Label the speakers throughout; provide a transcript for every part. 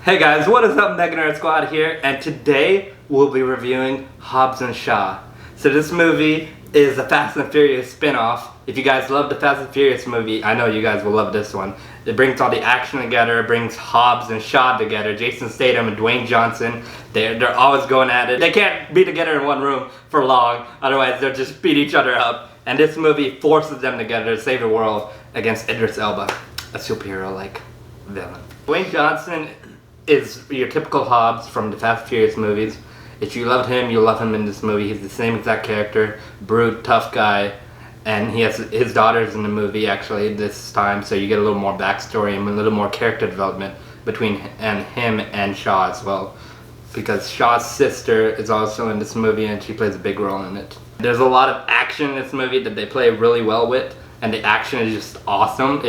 Speaker 1: Hey guys, what is up, MegaNerd Squad here, and today we'll be reviewing Hobbs and Shaw. So this movie is a Fast and Furious spin-off. If you guys love the Fast and Furious movie, I know you guys will love this one. It brings all the action together, it brings Hobbs and Shaw together, Jason Statham and Dwayne Johnson. They're always going at it. They can't be together in one room for long, otherwise they'll just beat each other up. And this movie forces them together to save the world against Idris Elba, a superhero-like villain. Dwayne Johnson is your typical Hobbs from the Fast and Furious movies. If you loved him, you'll love him in this movie. He's the same exact character, brute, tough guy, and he has his daughters in the movie actually this time, so you get a little more backstory and a little more character development between him and Shaw as well. Because Shaw's sister is also in this movie and she plays a big role in it. There's a lot of action in this movie that they play really well with, and the action is just awesome.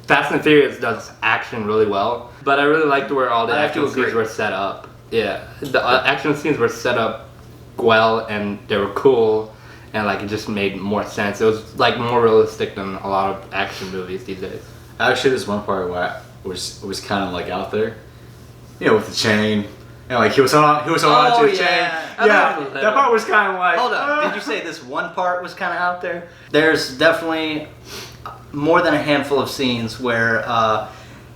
Speaker 1: Fast and Furious does action really well, but I really liked where all the action scenes were set up. Yeah, the action scenes were set up well and they were cool, and like it just made more sense. It was like more realistic than a lot of action movies these days.
Speaker 2: Actually, there's one part where was kind of like out there, you know, with the chain. And like he was on to the chain. Yeah, that part was kind of like.
Speaker 3: Hold on, did you say this one part was kind of out there? There's definitely more than a handful of scenes where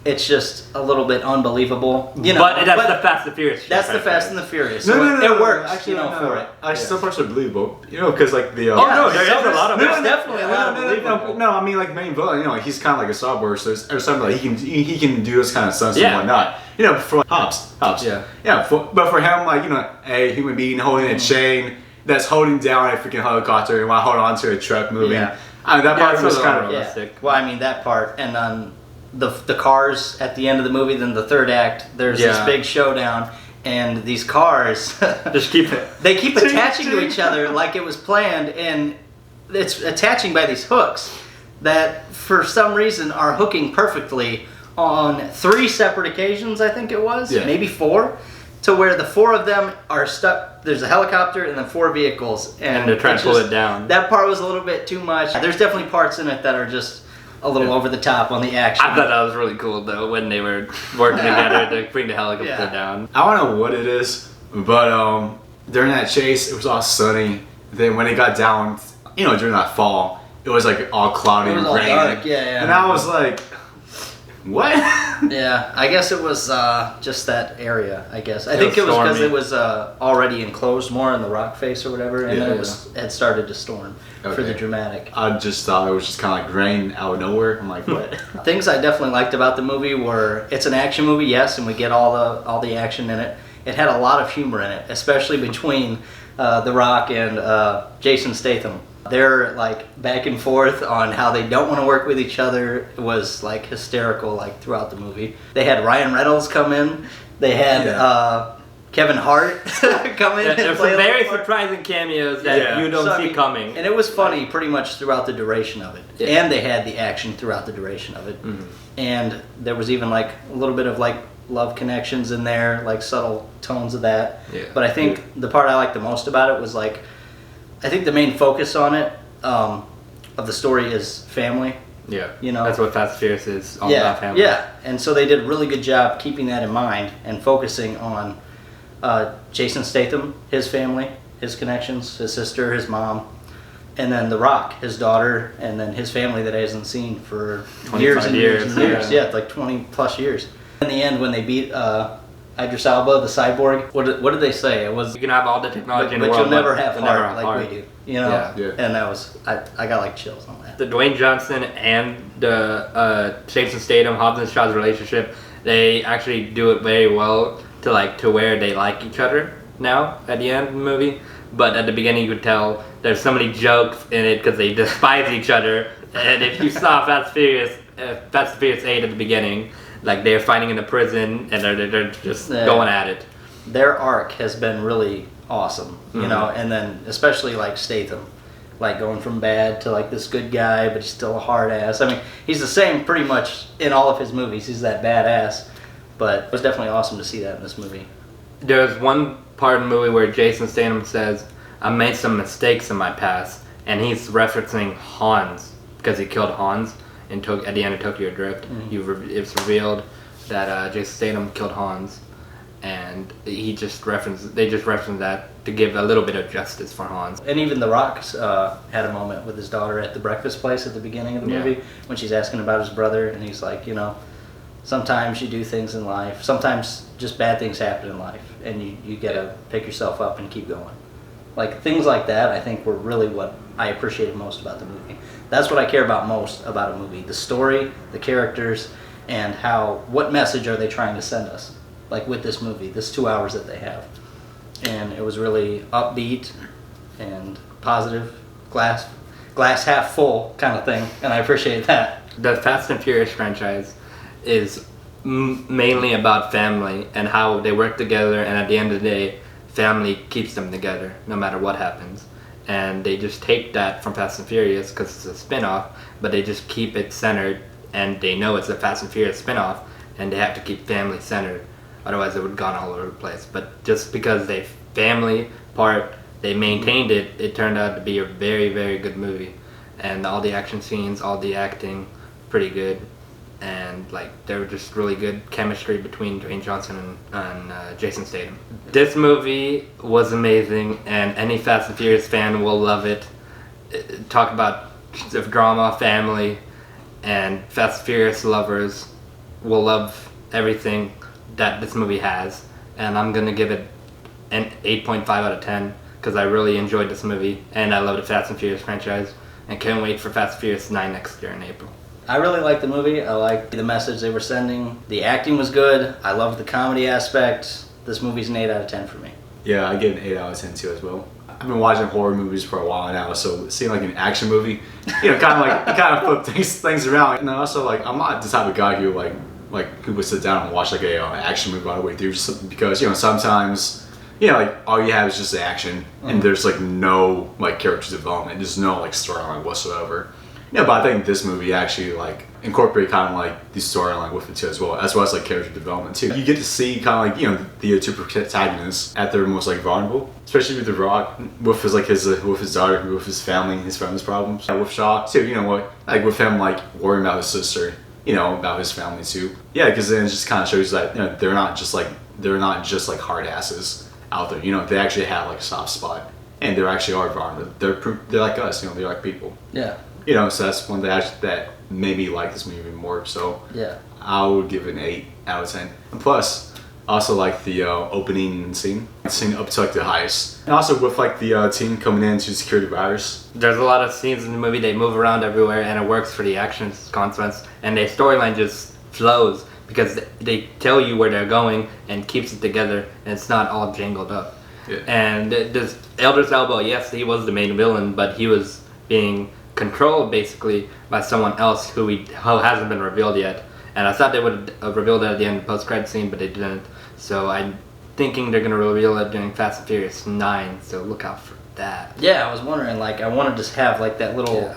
Speaker 3: it's just a little bit unbelievable. You know,
Speaker 1: but that's the Fast and Furious.
Speaker 3: That's the Fast and the Furious.
Speaker 2: No,
Speaker 3: it works.
Speaker 2: Actually,
Speaker 3: for it.
Speaker 2: Actually, some parts are believable. You know, because like the.
Speaker 1: There is a lot of.
Speaker 3: There's definitely a lot of believable.
Speaker 2: No, I mean like main villain. You know, like, he's kind of like a starburst. There's something like he can do this kind of stunts and whatnot. You know, for like, Hobbs. Yeah. But for him, like, you know, a human being holding a chain that's holding down a freaking helicopter and while holding onto a truck moving.
Speaker 3: Yeah.
Speaker 2: I mean, that part was kind of
Speaker 3: realistic. Yeah. Well, I mean that part, and then the cars at the end of the movie. Then the third act, there's this big showdown, and these cars
Speaker 1: just keep
Speaker 3: attaching to each other like it was planned, and it's attaching by these hooks that for some reason are hooking perfectly on 3 separate occasions, I think it was, maybe 4, to where the 4 of them are stuck. There's a helicopter and then 4 vehicles, and
Speaker 1: they're trying to pull it down.
Speaker 3: That part was a little bit too much. There's definitely parts in it that are just a little over the top on the action.
Speaker 1: I thought that was really cool though when they were working together to bring the helicopter down.
Speaker 2: I don't know what it is, but during that chase, it was all sunny. Then when it got down, you know, during that fall, it was like all cloudy and rainy.
Speaker 3: Dark. Yeah.
Speaker 2: And I was like, what?
Speaker 3: Yeah, I guess it was just that area, I guess. I think it was because it was already enclosed more in the rock face or whatever, and then it had started to storm for the dramatic.
Speaker 2: I just thought it was just kind of like rain out of nowhere. I'm like, what?
Speaker 3: Things I definitely liked about the movie were, it's an action movie, yes, and we get all the action in it. It had a lot of humor in it, especially between The Rock and Jason Statham. Their like back and forth on how they don't want to work with each other was like hysterical, like throughout the movie. They had Ryan Reynolds come in. They had Kevin Hart come in.
Speaker 1: There's some very surprising cameos that you don't see coming.
Speaker 3: And it was funny pretty much throughout the duration of it. Yeah. And they had the action throughout the duration of it. Mm-hmm. And there was even like a little bit of like love connections in there, like subtle tones of that. Yeah. But I think the part I liked the most about it was like, I think the main focus on it, of the story is family.
Speaker 1: Yeah,
Speaker 3: you know,
Speaker 1: that's what Fast and Furious is all about, family.
Speaker 3: Yeah, and so they did a really good job keeping that in mind and focusing on Jason Statham, his family, his connections, his sister, his mom, and then The Rock, his daughter, and then his family that he hasn't seen for years and years. Yeah, like 20 plus years. In the end, when they beat Idris Elba, the cyborg. What did they say? It was,
Speaker 1: you can have all the technology in the
Speaker 3: world,
Speaker 1: world,
Speaker 3: but you'll never have heart like we do. You know? Yeah. And that was, I got like chills on that.
Speaker 1: The Dwayne Johnson and the Jason Statham, Hobbs and Shaw's relationship, they actually do it very well to where they like each other now at the end of the movie. But at the beginning, you could tell there's so many jokes in it because they despise each other. And if you saw Fast and Furious 8 at the beginning, like they're fighting in the prison and they're just going at it.
Speaker 3: Their arc has been really awesome, you know, and then especially like Statham, like going from bad to like this good guy, but he's still a hard ass. I mean, he's the same pretty much in all of his movies. He's that badass, but it was definitely awesome to see that in this movie.
Speaker 1: There's one part in the movie where Jason Statham says, "I made some mistakes in my past," and he's referencing Hans because he killed Hans. At the end of Tokyo Drift, it's revealed that Jason Statham killed Hans. and they just referenced that to give a little bit of justice for Hans.
Speaker 3: And even The Rock's had a moment with his daughter at the breakfast place at the beginning of the movie when she's asking about his brother, and he's like, sometimes you do things in life, sometimes just bad things happen in life, and you gotta pick yourself up and keep going. Like, things like that, I think, were really what I appreciated most about the movie. That's what I care about most about a movie: the story, the characters, and what message are they trying to send us? Like with this movie, this 2 hours that they have. And it was really upbeat and positive, glass half full kind of thing, and I appreciate that.
Speaker 1: The Fast and Furious franchise is mainly about family and how they work together, and at the end of the day, family keeps them together no matter what happens. And they just take that from Fast and Furious because it's a spin-off, but they just keep it centered, and they know it's a Fast and Furious spin-off, and they have to keep family centered. Otherwise, it would have gone all over the place. But just because they maintained it, it turned out to be a very, very good movie. And all the action scenes, all the acting, pretty good. And like, there were just really good chemistry between Dwayne Johnson and Jason Statham. This movie was amazing, and any Fast and Furious fan will love it. Talk about the drama, family, and Fast and Furious lovers will love everything that this movie has. And I'm gonna give it an 8.5 out of 10 because I really enjoyed this movie, and I love the Fast and Furious franchise, and can't wait for Fast and Furious 9 next year in April.
Speaker 3: I really liked the movie. I liked the message they were sending. The acting was good. I loved the comedy aspect. This movie's an 8 out of 10 for me.
Speaker 2: Yeah, I get an 8 out of 10 too as well. I've been watching horror movies for a while now, so seeing like an action movie, kind of flip things around. And also, like, I'm not the type of guy who who would sit down and watch like a action movie all the way through, just because sometimes like all you have is just the action, and there's like no like character development. There's no like storyline whatsoever. But I think this movie actually like incorporate kind of like the storyline with it too as well as like character development too. You get to see kind of like the two protagonists at their most like vulnerable, especially with The Rock, with his daughter, with his family's problems. With Shaw too, like with him like worrying about his sister, about his family too. Yeah, because then it just kind of shows that they're not just like hard asses out there. They actually have like a soft spot, and they actually are vulnerable. They're like us. They're like people.
Speaker 3: Yeah.
Speaker 2: So that's one that made me like this movie even more. So
Speaker 3: yeah,
Speaker 2: I would give it an 8 out of 10. And plus, I also like the opening scene up to like the heist, and also with like the team coming in to secure the virus.
Speaker 1: There's a lot of scenes in the movie. They move around everywhere, and it works for the action consequence, and their storyline just flows because they tell you where they're going and keeps it together, and it's not all jangled up.
Speaker 2: Yeah.
Speaker 1: And this Elder's Elbow, yes, he was the main villain, but he was being controlled basically by someone else who hasn't been revealed yet. And I thought they would have revealed that at the end of the post-credit scene, but they didn't. So I'm thinking they're going to reveal it during Fast and Furious 9, so look out for that.
Speaker 3: Yeah, I was wondering, like, I wanted to have like that little,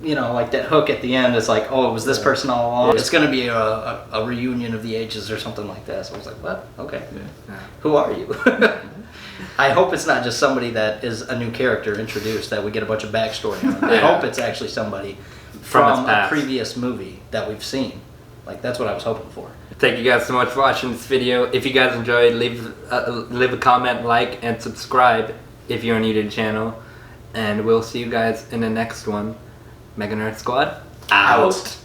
Speaker 3: like that hook at the end. It's like, oh, it was this person all along. Yeah. It's going to be a reunion of the ages or something like that. So I was like, what? Okay. Yeah. Who are you? I hope it's not just somebody that is a new character introduced that we get a bunch of backstory on. I hope it's actually somebody from a previous movie that we've seen. Like, that's what I was hoping for.
Speaker 1: Thank you guys so much for watching this video. If you guys enjoyed, leave a comment, like, and subscribe if you're new to the channel. And we'll see you guys in the next one. MegaNerd Squad, out!